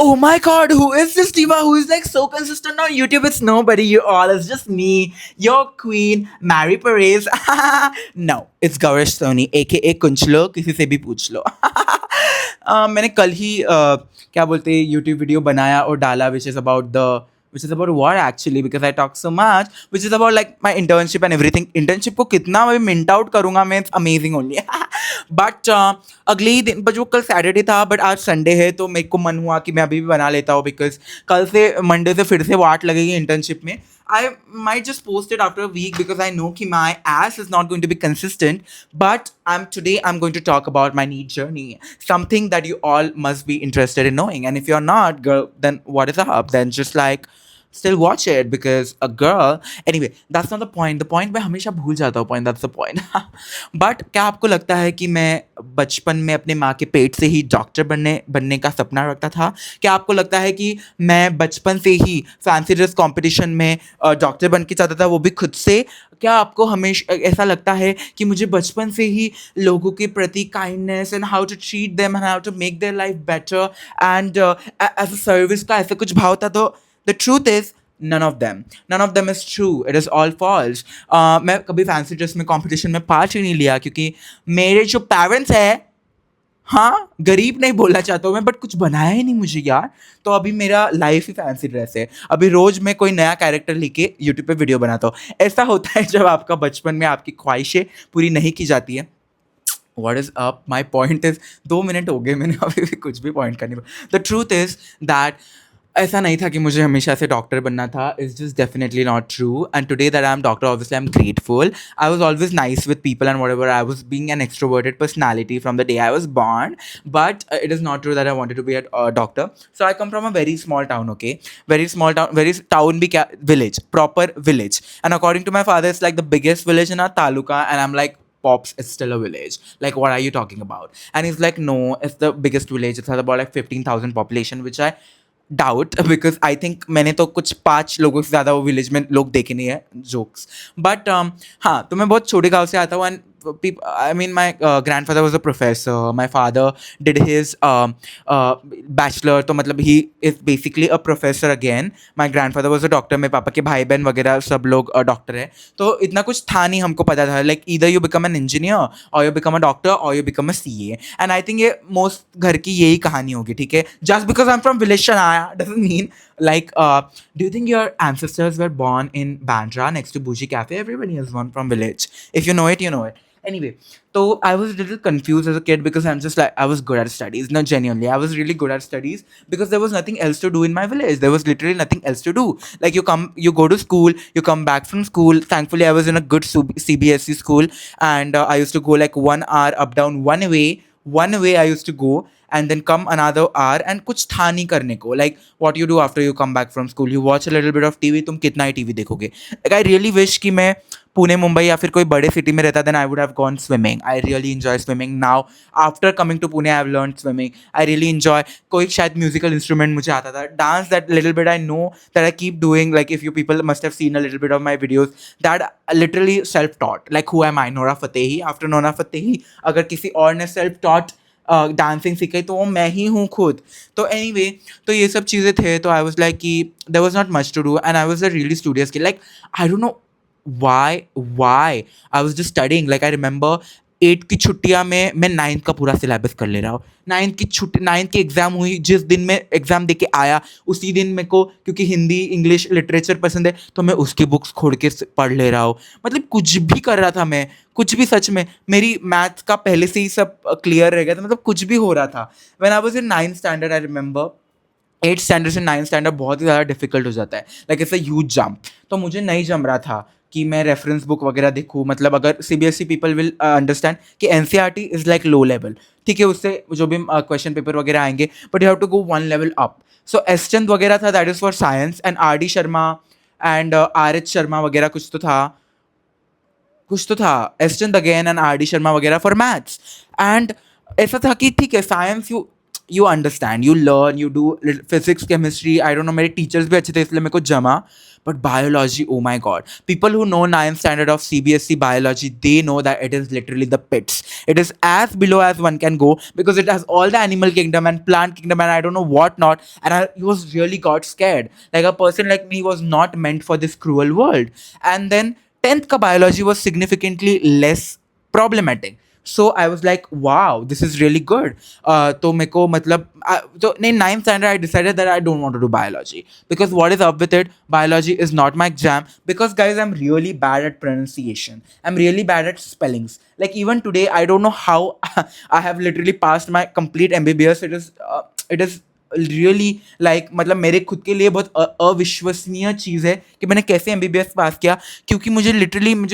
Oh my god, who is this diva who is like so consistent on YouTube? It's nobody, you all. It's just me, your queen, Mary Perez. No, it's Gaurish Soni, aka Kunchlo. किसी से भी पूछ लो. मैंने कल ही क्या बोलते हैं YouTube video बनाया और डाला which is about what actually because I talk so much, which is about like my internship and everything. Internship को कितना मैं mint out करूँगा मैं, it's amazing only. बट अगले ही दिन, बट वो कल सैटरडे था बट आज संडे है तो मेरे को मन हुआ कि मैं अभी भी बना लेता हूँ बिकॉज कल से मंडे से फिर से वाट लगेगी इंटर्नशिप में. I might just post it after a week because I know कि my ass is not going to be consistent. But I'm going to talk about my NEET journey, something that you all must be interested in knowing. And if you're not, girl, then what is up? Then just like still watch it because a girl. Anyway, that's not the point. The point मैं हमेशा भूल जाता हूँ point. That's the point. But क्या आपको लगता है कि मैं बचपन में अपने माँ के पेट से ही डॉक्टर बनने का सपना रखता था? क्या आपको लगता है कि मैं बचपन से ही फैंसी ड्रेस कंपटीशन में डॉक्टर बन के चाहता था, वो भी खुद से? क्या आपको हमेशा ऐसा लगता है कि मुझे बचपन से ही लोगों के प्रति kindness and how to treat them and how to make their life better and as a service का ऐसा कुछ भाव था? तो the truth is none of them is true. It is all false. मैं कभी फैंसी ड्रेस में competition में पार्ट ही नहीं लिया क्योंकि मेरे जो पेरेंट्स है, हाँ, गरीब नहीं बोलना चाहता हूँ मैं बट कुछ बनाया ही नहीं मुझे यार. तो अभी मेरा लाइफ ही फैंसी ड्रेस है. अभी रोज मैं कोई नया कैरेक्टर लेके यूट्यूब पे वीडियो बनाता हूँ. ऐसा होता है जब आपका बचपन में आपकी ख्वाहिशें पूरी नहीं की जाती है. What is up? My point is 2 minute हो गए, मैंने अभी भी कुछ भी पॉइंट करने. द ट्रूथ इज दैट ऐसा नहीं था कि मुझे हमेशा से डॉक्टर बनना था. It's just definitely not true. And today that I am doctor, obviously I am grateful. I was always nice with people and whatever. I was being an extroverted personality from the day I was born. But it is not true that I wanted to be a doctor. So I come from a very small town. Okay, very small town, very town भी क्या, village, proper village. And according to my father it's like the biggest village in our taluka. And I am like, Pops, it's still a village. Like, what are you talking about? And he's like, no, it's the biggest village. It has about like 15,000 population, which I doubt because I think मैंने तो कुछ 5 लोगों से ज़्यादा वो village में लोग देखे नहीं है. जोक्स. बट हाँ, तो मैं बहुत छोटे गाँव से आता हूँ. And I mean, my grandfather was a professor. My father did his bachelor. तो मतलब he is basically a professor again. My grandfather was a doctor. मेरे पापा के भाई बहन वगैरह सब लोग डॉक्टर है. तो इतना कुछ था नहीं हमको पता था. Like either you become an engineer or you become a doctor or you become a CA. And I think ये most घर की यही कहानी होगी. ठीक है, just because I'm from village Shanaya doesn't mean like do you think your ancestors were born in Bandra next to Bougie Cafe? Everybody is born from village. If you know it, you know it. Anyway, so I was a little confused as a kid because I'm just like, I was good at studies. No, genuinely, I was really good at studies because there was nothing else to do in my village. There was literally nothing else to do. Like you go to school, you come back from school. Thankfully, I was in a good CBSE school, and I used to go like 1 hour up down one way. One way I used to go and then come another hour and कुछ था नहीं करने को. Like what you do after you come back from school, you watch a little bit of TV. तुम कितना ही TV देखोगे? Like I really wish कि मैं पुणे, मुंबई या फिर कोई बड़े सिटी में रहता. then I would have gone swimming. I really enjoy swimming now. After coming to Pune, I have learned swimming. I really enjoy. कोई शायद musical instrument मुझे आता था. Dance, that little bit I know that I keep doing. Like if you people must have seen a little bit of my videos that literally self-taught. Like who am I? Nora Fatehi. After Nora Fatehi, अगर किसी और ने self-taught dancing सीखी तो वो मैं ही हूँ खुद. तो एनीवे, तो ये सब चीज़ें थे. तो आई वाज लाइक कि there was not much to do and I was a really studious kid. Like I don't know why I was just studying. Like I remember 8 की छुट्टियाँ में मैं 9th का पूरा सिलेबस कर ले रहा हूँ. 9th की एग्ज़ाम हुई, जिस दिन मैं एग्ज़ाम दे के आया उसी दिन मेरे को, क्योंकि हिंदी इंग्लिश लिटरेचर पसंद है तो मैं उसकी बुक्स खोल के पढ़ ले रहा हूँ. मतलब कुछ भी कर रहा था मैं, कुछ भी. सच में मेरी मैथ्स का पहले से ही सब क्लियर रह गया था. मतलब कुछ भी हो रहा था. When I was in 9th standard, I remember 8th standard से 9th स्टैंडर्ड बहुत ही ज़्यादा डिफिकल्ट हो जाता है. Like it's a huge jump. तो मुझे नहीं जम रहा था कि मैं रेफरेंस बुक वगैरह देखूँ. मतलब अगर CBSE पीपल विल अंडरस्टैंड कि NCERT is like low level. ठीक है, उससे जो भी क्वेश्चन पेपर वगैरह आएंगे, but you have to go 1 level up. So S Chand वगैरह था, that is for science. And RD Sharma and RH Sharma वगैरह कुछ तो था. S Chand again and RD Sharma वगैरह फॉर मैथ्स. एंड ऐसा था कि ठीक है, science you understand, you learn, you do physics, chemistry, I don't know, मेरे teachers भी अच्छे थे इसलिए मेरे को जमा. But biology, oh my god, people who know ninth standard of CBSE biology, they know that it is literally the pits. It is as below as one can go, because it has all the animal kingdom and plant kingdom and I don't know what not. And I was really got scared, like a person like me was not meant for this cruel world. And then 10th ka biology was significantly less problematic. So I was like, wow, this is really good. तो मेरे को मतलब तो नहीं, ninth standard I decided that I don't want to do biology, because what is up with it? Biology is not my jam, because guys, I'm really bad at pronunciation. I'm really bad at spellings. Like even today, I don't know how I have literally passed my complete MBBS. It is really like मतलब मेरे खुद के लिए बहुत अविश्वसनीय चीज़ है कि मैंने कैसे MBBS पास किया, क्योंकि मुझे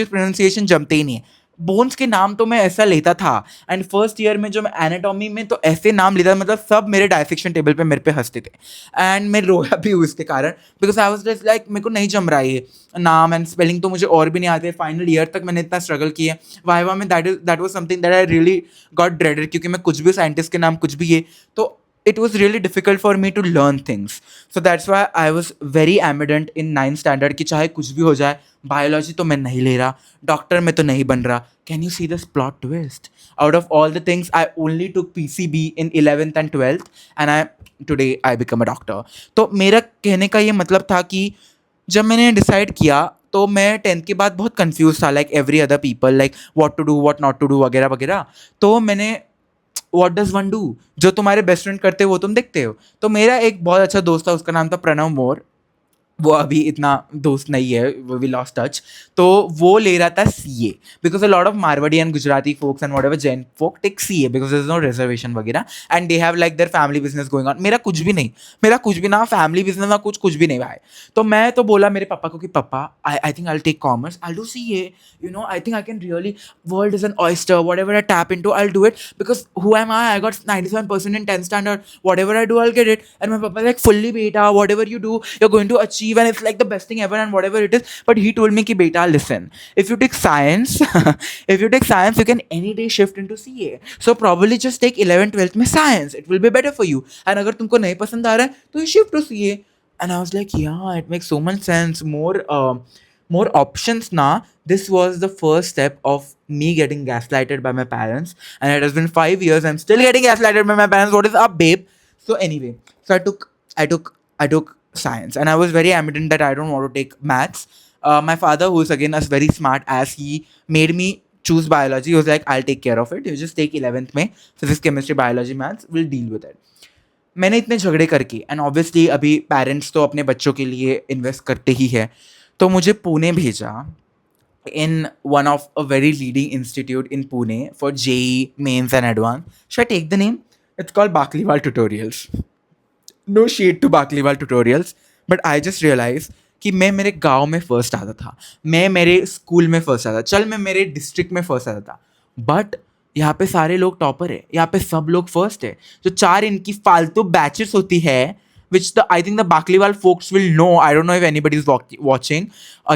प्रोनाउंसिएशन जमते ही नहीं है. बोन्स के नाम तो मैं ऐसा लेता था, एंड फर्स्ट ईयर में जो मैं एनाटॉमी में तो ऐसे नाम लेता था, मतलब सब मेरे डायसेक्शन टेबल पे मेरे पे हंसते थे, एंड मैं रोया भी हूँ इसके कारण, because I was just like मेरे को नहीं जम रहा है ये नाम, एंड स्पेलिंग तो मुझे और भी नहीं आते. फाइनल ईयर तक मैंने इतना स्ट्रगल किया. वाइवा में that was something that I really got dreaded, क्योंकि मैं कुछ भी साइंटिस्ट के नाम कुछ भी ये तो it was really difficult for me to learn things. So that's why I was very ambivalent in 9th standard कि चाहे कुछ भी हो जाए, biology तो मैं नहीं ले रहा, डॉक्टर में तो नहीं बन रहा. Can you see this plot twist? Out of all the things, I only took PCB in 11th and 12th, and today I become a doctor. तो मेरा कहने का ये मतलब था कि जब मैंने डिसाइड किया तो मैं 10th के बाद बहुत कंफ्यूज था, like every other people, like what to do what not to do वगैरह वगैरह. तो मैंने वॉट डज वन डू, जो तुम्हारे बेस्ट फ्रेंड करते हो वो तुम देखते हो. तो मेरा एक बहुत अच्छा दोस्त था, उसका नाम था प्रणव मोर. वो अभी इतना दोस्त नहीं है, वो वी लॉस्ट टच. तो वो ले रहा था CA, because a lot of Marwari and Gujarati folks and whatever Jain folk take CA because there is no reservation वगैरह, and they have like their family business going on. मेरा कुछ भी नहीं, मेरा कुछ भी ना फैमिली बिजनेस ना कुछ भी नहीं भाई. तो मैं तो बोला मेरे पापा को कि पापा, I think I take commerce, I do CA, you know, I think I can really, world is an oyster, whatever I tap into I'll do it, because who am I got 97% in 10th standard, whatever I do I'll get it. And my papa like, fully beta, whatever you do you're going to achieve, and it's like the best thing ever and whatever it is. But he told me ki beta, listen, if you take science if you take science you can any day shift into CA, so probably just take 11th 12th mein science, it will be better for you, and agar tumko nahi pasand aa raha hai to you shift to CA. And I was like, yeah, it makes so much sense, more options now. This was the first step of me getting gaslighted by my parents, and it has been 5 years. I'm still getting gaslighted by my parents. What is up, babe? So anyway, so I took science, and I was very adamant that I don't want to take maths. My father, who is again as very smart as he made me choose biology, he was like, I'll take care of it. You just take 11th में physics, chemistry, biology, maths. We'll deal with it. मैंने इतने झगड़े करके, and obviously अभी parents तो अपने बच्चों के लिए इन्वेस्ट करते ही है, तो मुझे पुणे भेजा in one of a very leading institute in Pune for JEE mains and advanced. Should I take the name? It's called Bakliwal Tutorials. No shade to Bakliwal Tutorials, but I just realized कि मैं मेरे गांव में first आता था, मैं मेरे school में फर्स्ट आता, चल मैं मेरे डिस्ट्रिक्ट में फर्स्ट आता था, बट यहाँ पे सारे लोग टॉपर है, यहाँ पे सब लोग फर्स्ट है. जो 4 इनकी फालतू बैचेस होती है, which I think the Bakliwal folks will know. I don't know if anybody is watching.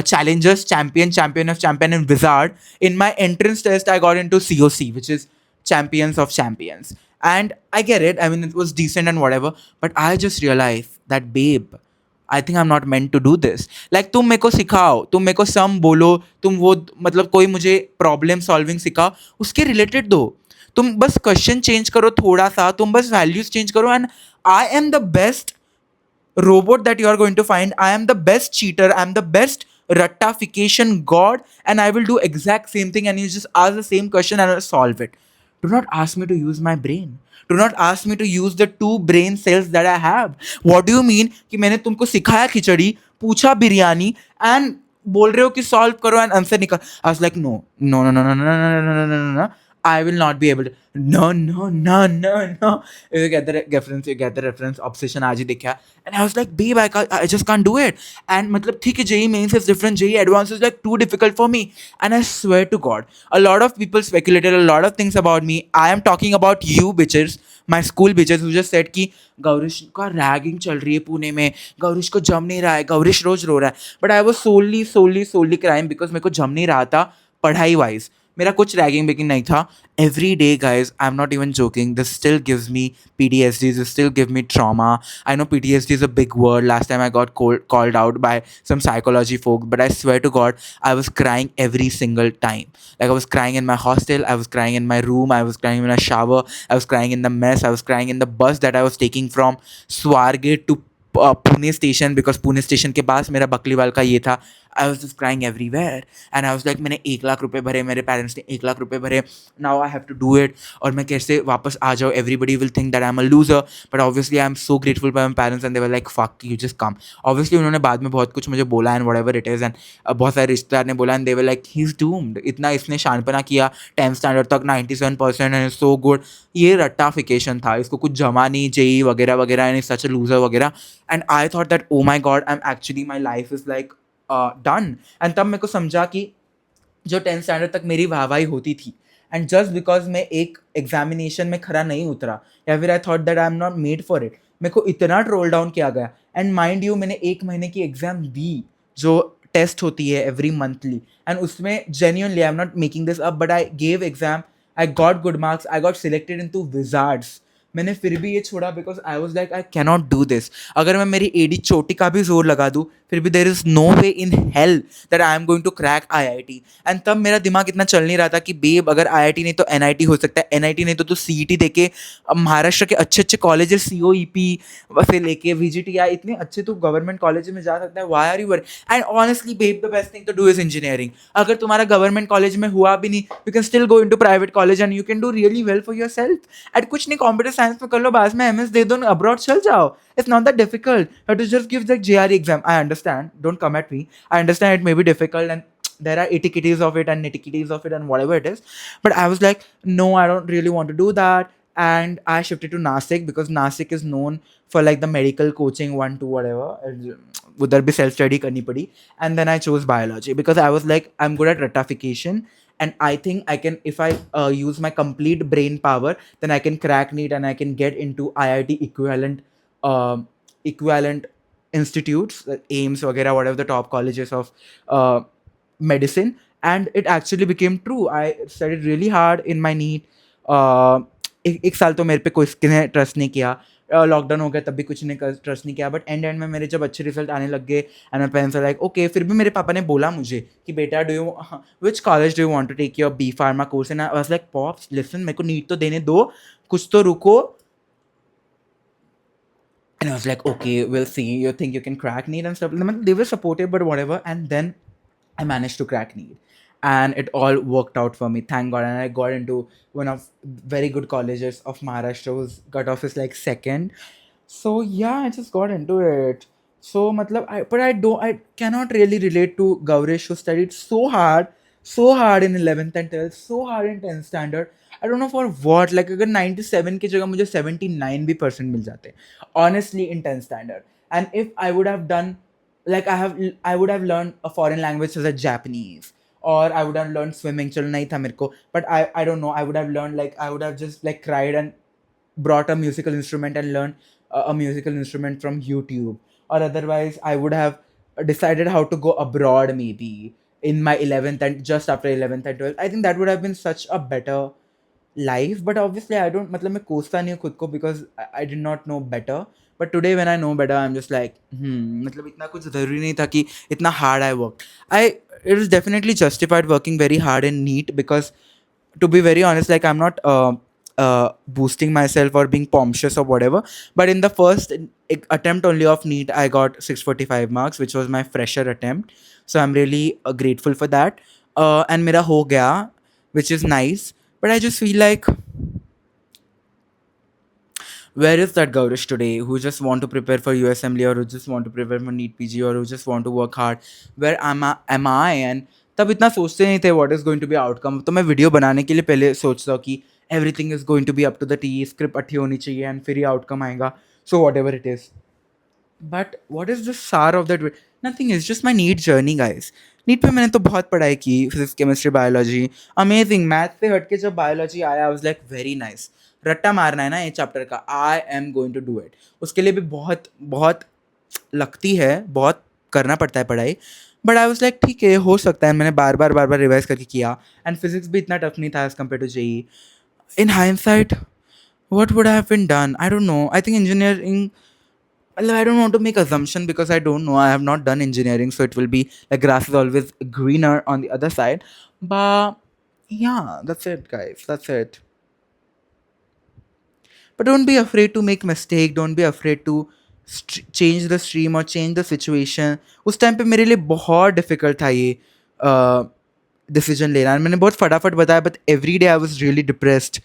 Challengers, champion of champion, and wizard. In my entrance test, I got into COC, which is champions of champions. And I get it. I mean, it was decent and whatever. But I just realized that, babe, I think I'm not meant to do this. Like, तुम मेरे को सिखाओ, तुम मेरे को सम बोलो, तुम वो मतलब कोई मुझे प्रॉब्लम सॉल्विंग सिखाओ, उसके रिलेटेड दो. तुम बस क्वेश्चन चेंज करो थोड़ा सा, तुम बस वैल्यूज चेंज करो, and I am the best robot that you are going to find. I am the best cheater, I'm the best rectification god, and I will do exact same thing, and you just ask the same question and I'll solve it. Do not ask me to use my brain. Do not ask me to use the 2 brain cells that I have. What do you mean कि मैंने तुमको सिखाया खिचड़ी, पूछा biryani, and बोल रहे हो कि solve करो एंड आंसर निकाल. I was like, no. I will not be able to. No. You get the reference. Obsession आज ही देखा. And I was like, babe, I just can't do it. And मतलब ठीक है, JEE mains is different. JEE advanced is like too difficult for me. And I swear to God, a lot of people speculated a lot of things about me. I am talking about you bitches, my school bitches who just said कि गौरिश का ragging चल रही है पुणे में, गौरिश को जम नहीं रहा है, गौरिश रोज रो रहा है. But I was solely crying because मेरे को जम नहीं रहा था पढ़ाई वाइज. मेरा कुछ रैगिंग बेगिंग नहीं था. Every day, guys, I'm not even joking, this still gives me PTSD, this still give me trauma. I know PTSD is a big word. Last time I got called out by some psychology folk, but I swear to God, I was crying every single time. Like, I was crying in my hostel, I was crying in my room, I was crying in a shower, I was crying in the mess, I was crying in the bus that I was taking from Swargate to Pune station, because Pune station के पास मेरा बकलीवाल का ये था. I was just crying everywhere, and I was like, मैंने 1 लाख रुपए भरे, मेरे parents ने 1 लाख रुपए भरे, now I have to do it, और मैं कैसे वापस आ जाऊँ? Everybody will think that I'm a loser, but obviously I'm so grateful by my parents, and they were like, fuck you, just come. Obviously उन्होंने बाद में बहुत कुछ मुझे बोला and whatever it is, and बहुत सारे रिश्तेदार ने बोला, and they were like, he's doomed. इतना इसने शानपना किया 10th स्टैंडर्ड तक 97% and so good. ये रट्टाफिकेशन था, इसको कुछ जमा नहीं, जेई वगैरह वगैरह, एंड सच अ लूजर वगैरह. And I thought that oh my god, I am actually, my life is like done. एंड तब मेरे को समझा कि जो 10th स्टैंडर्ड तक मेरी वाहवाही होती थी, एंड जस्ट बिकॉज मैं एक एग्जामिनेशन में खरा नहीं उतरा, या फिर आई thought that I am not made for it, मेरे को इतना ट्रोल डाउन किया गया. एंड माइंड यू, मैंने 1 महीने की एग्जाम दी, जो टेस्ट होती है एवरी मंथली, एंड उसमें genuinely, I am not making this up, but I gave exam, I got good marks, I got selected into Wizards. मैंने फिर भी ये छोड़ा because I was like, I cannot do this. अगर मैं मेरी AD चोटी का भी जोर लगा दूँ, फिर भी there is no way in hell that I am going to crack IIT. And तब मेरा दिमाग इतना चल नहीं रहा था कि बेब, अगर IIT नहीं तो NIT हो सकता है, NIT नहीं तो CET दे के महाराष्ट्र के अच्छे अच्छे कॉलेजेस, COEP से लेके VGTI, इतने अच्छे तो गवर्नमेंट कॉलेज में जा सकता है. Why are you worry? And honestly babe, the best thing to do is engineering. अगर तुम्हारा गवर्नमेंट कॉलेज में हुआ भी नहीं, you can still go into private college and you can do really well for yourself. एंड कुछ नहीं, computer science में कर लो, बाद में MS दे दो, अब्रॉड चल जाओ. It's not that difficult. You have to just give the JRE exam. I understand. Don't come at me. I understand it may be difficult and there are itty-kitties of it and nitty-kitties of it and whatever it is. But I was like, no, I don't really want to do that. And I shifted to Nasik because Nasik is known for like the medical coaching 1 to whatever. Udhar bhi self-study karni padi. And then I chose biology because I was like, I'm good at ratification. And I think I can, if I use my complete brain power, then I can crack NEET and I can get into IIT equivalent institutes, AIMS वगैरह, whatever the top colleges of medicine. And it actually became true. I studied really hard in my NEET. एक साल तो मेरे पे कोई किसी trust नहीं किया, लॉकडाउन हो गया तब भी कुछ ने ट्रस्ट नहीं किया, बट एंड में मेरे जब अच्छे रिजल्ट आने लग गए and my parents are like okay. फिर भी मेरे पापा ने बोला मुझे कि बेटा, do you which college do you want to take your B Pharma course? And I was like, pops listen, मेरे को नीट तो देने दो, कुछ तो रुको. And I was like, okay, we'll see. You think you can crack NEET and stuff? They were supportive, but whatever. And then I managed to crack NEET. And it all worked out for me, thank God. And I got into one of very good colleges of Maharashtra, whose cutoff is like second. So yeah, I just got into it. So matlab, I cannot really relate to Gaurish, who studied so hard in 11th and 12th, so hard in 10th standard. I don't know for what. Like अगर 97 की जगह मुझे 79 भी % मिल जाते, honestly, in 10th standard. And if I would have done, like I would have learned a foreign language such as Japanese, or I would have learned swimming. चलो नहीं था मेरे को, but I don't know. I would have learned, like I would have just like cried and brought a musical instrument and learned a musical instrument from YouTube. Or otherwise, I would have decided how to go abroad maybe in my 11th and just after 11th and 12th. I think that would have been such a better life. But obviously, I don't, मतलब मैं कोसता नहीं हूँ खुद को because I did not know better. But today when I know better, I'm just like, मतलब इतना कुछ ज़रूरी नहीं था कि इतना hard I worked. It is definitely justified working very hard in NEET because, to be very honest, like I'm not boosting myself or being pompous or whatever, but in the first attempt only of NEET, I got 645 marks, which was my fresher attempt. So I'm really grateful for that. And mera ho gaya, which is nice. But I just feel like, where is that Gaurish today who just want to prepare for USMLE, or who just want to prepare for NEET PG, or who just want to work hard? Where am I? And तब इतना सोचते नहीं थे what is going to be outcome. तो मैं video बनाने के लिए पहले सोचता हूँ कि everything is going to be up to the T, script अच्छी होनी चाहिए and फिर ही outcome आएगा. So whatever it is. But what is the सार of that? Nothing is just my NEET journey, guys. NEET पे मैंने तो बहुत पढ़ाई की, physics chemistry biology, amazing. Math से हट के जब बायोलॉजी आया, I was like very nice. रट्टा मारना है ना ये चैप्टर का, I am going to do it. उसके लिए भी बहुत बहुत लगती है, बहुत करना पड़ता है पढ़ाई. बट आई वाज लाइक ठीक है, हो सकता है, मैंने बार बार रिवाइज करके किया. एंड फिजिक्स भी इतना टफ नहीं था as compare to JEE. In hindsight, what would have been done? I don't know. I think engineering. Well, I don't want to make assumption because I don't know. I have not done engineering, so it will be like grass is always greener on the other side. But yeah, that's it, guys. That's it. But don't be afraid to make mistake. Don't be afraid to change the stream or change the situation. उस time पे मेरे लिए बहुत difficult था ये decision लेना. मैंने बहुत फटाफट बताया, but every day I was really depressed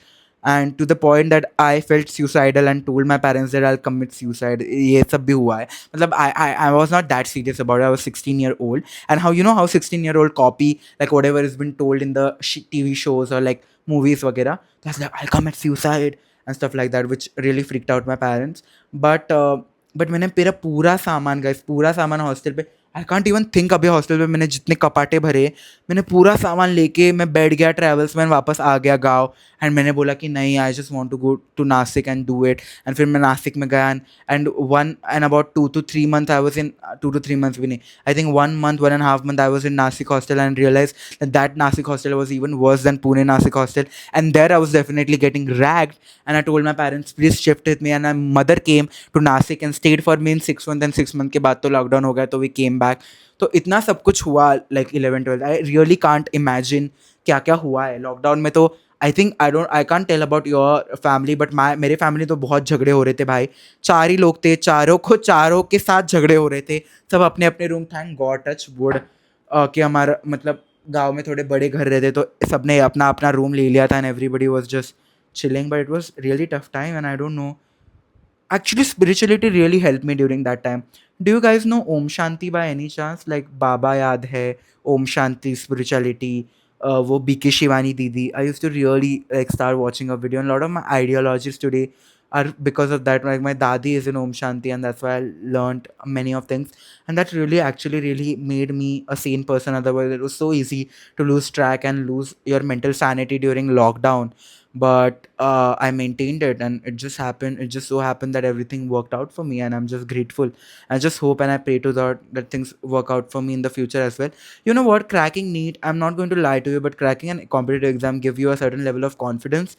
and to the point that I felt suicidal and told my parents that I'll commit suicide. ये सब भी हुआ है. मतलब I was not that serious about it. I was 16-year-old, and how, you know how 16-year-old copy like whatever has been told in the TV shows or like movies वगैरह. That's like I'll commit suicide and stuff like that, which really freaked out my parents. But मैंने मेरा पूरा सामान, guys, पूरा सामान hostel पे, I can't even think. अभी hostel पे मैंने जितने कपाटे भरे, मैंने पूरा सामान लेके मैं बैठ गया ट्रैवल्स में, वापस आ गया गाँव. एंड मैंने बोला कि नहीं, I just want to go to Nasik and do it. And फिर मैं नासिक में गया, and about 2 to 3 months I was in. 2 to 3 months भी नहीं, I think 1 month, 1.5 month I was in Nasik hostel, and realize that Nasik hostel was even worse than Pune Nasik hostel. And there I was definitely getting ragged. And I told my parents, please shift with me. And my mother came to Nasik and stayed for me in 6 months. And 6 months के बाद तो lockdown हो गया, तो we came back. तो इतना सब कुछ हुआ like 11 12. I really can't imagine क्या क्या हुआ है लॉकडाउन में. तो I can't tell about your family, but मेरे फैमिली तो बहुत झगड़े हो रहे थे भाई. 4 ही लोग थे, चारों के साथ झगड़े हो रहे थे. सब अपने अपने room, thank God, touch wood, कि हमारा मतलब गांव में थोड़े बड़े घर रहते, तो सबने अपना अपना रूम ले लिया था. And everybody was just chilling. But it was really tough time, and I don't know. Actually, spirituality really helped me during that time. Do you guys know Om Shanti by any chance? Like Baba याद है, Om Shanti spirituality. वो BK Shivani दीदी. I used to really like start watching a video, and a lot of my ideologies today are because of that. Like my dadi is in Om Shanti, and that's why I learned many of things. And that really actually really made me a sane person. Otherwise, it was so easy to lose track and lose your mental sanity during lockdown. But I maintained it, and it just so happened that everything worked out for me, and I'm just grateful. I just hope and I pray to God that things work out for me in the future as well. You know what, cracking NEET, I'm not going to lie to you, but cracking an competitive exam give you a certain level of confidence.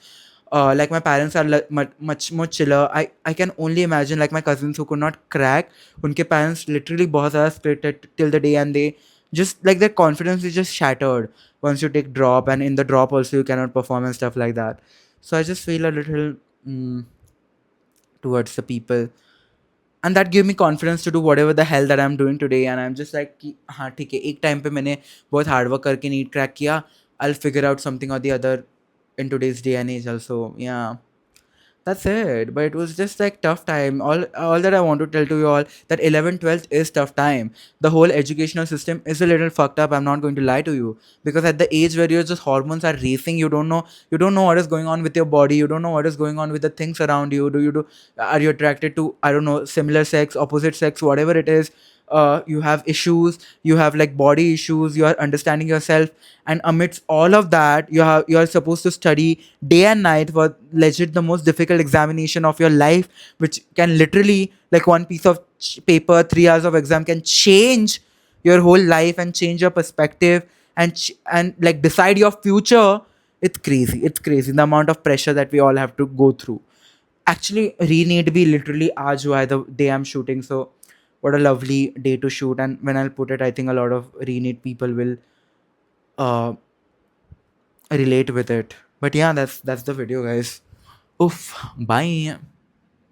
Like my parents are much more chiller. I can only imagine like my cousins who could not crack. उनके parents literally बहुत ज़्यादा spirited till the day, and they just like their confidence is just shattered once you take drop, and in the drop also you cannot perform and stuff like that. So I just feel a little towards the people, and that gave me confidence to do whatever the hell that I'm doing today. And I'm just like कि हाँ ठीक है, एक time पे मैंने बहुत hard work करके NEET crack किया. I'll figure out something or the other in today's day and age also. Yeah, that's it. But it was just like tough time. All that I want to tell to you all, that 11th 12th is tough time. The whole educational system is a little fucked up. I'm not going to lie to you, because at the age where your just hormones are racing, you don't know what is going on with your body. You don't know what is going on with the things around you. Are you attracted to, I don't know, similar sex, opposite sex, whatever it is. You have issues, you have like body issues, you are understanding yourself, and amidst all of that, you are supposed to study day and night for legit the most difficult examination of your life, which can literally, like one piece of paper, 3 hours of exam can change your whole life and change your perspective, and like decide your future. It's crazy the amount of pressure that we all have to go through. Actually, re-need be literally aaj hua hai, the day I'm shooting. So what a lovely day to shoot. And when I'll put it, I think a lot of re-need people will uh relate with it. But yeah, that's the video, guys. Oof, bye.